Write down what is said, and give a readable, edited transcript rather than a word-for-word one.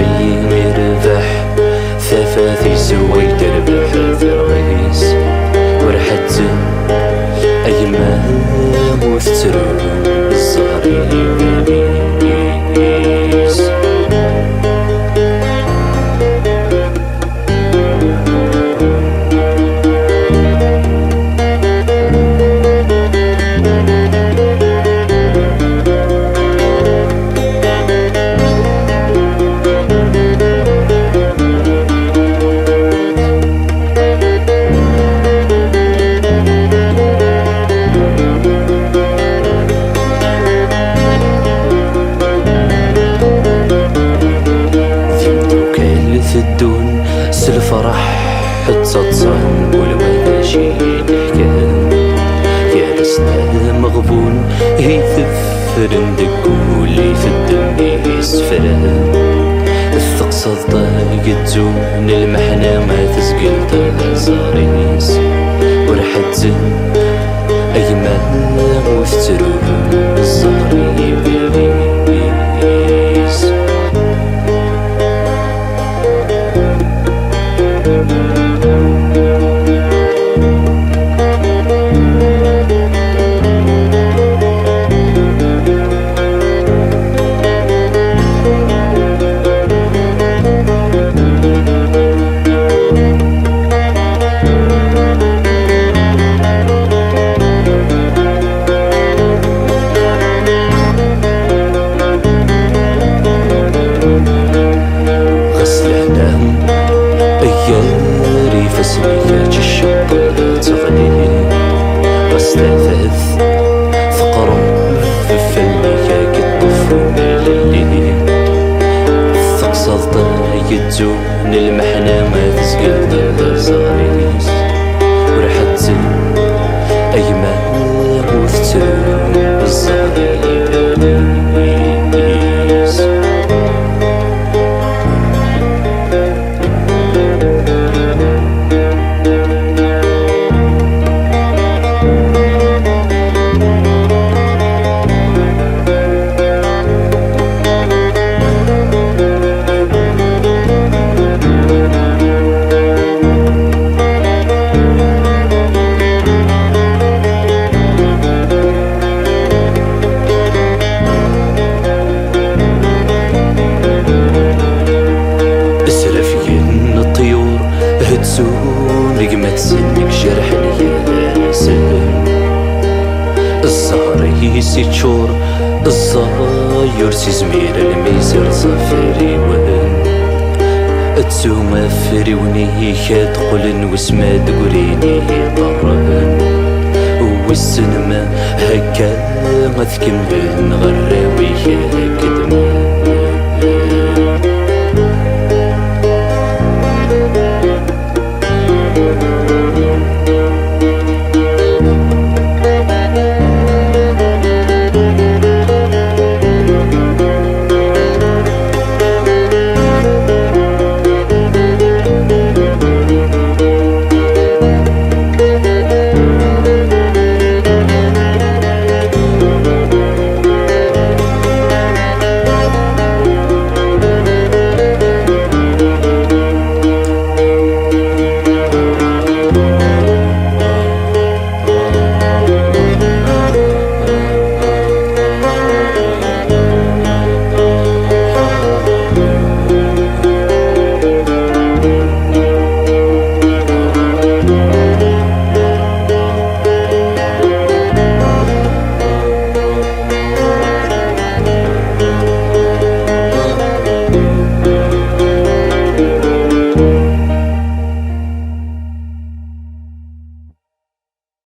وي مربح ثفاثي سوي تربح ثرغيس ورحت أي ما وثترو الزهري بيس الدون سالفرح تتصل والوالد شي كان جالسنا مغبون يثفر ندق واللي في الدم يسفران الثقصة ضايقتون المحنة ما تسقل تزاريس ورحت أي ما وفترو الزهري بيس ياري فسمية الشط تغلي واستاذ فقر في المية كالطفل للي ثقصد يتزون المحنة ما تسقل زاريس ورحت أي ما وثترو الزهري بيس نقمة سنك جرحني يا سلم الزهري يسيتشور الزاير سيزمير الميزر صفري وهن تسوما فريوني تقولن واسما تقوليني طرن والسينما هكا ما تكمل غراوي كدم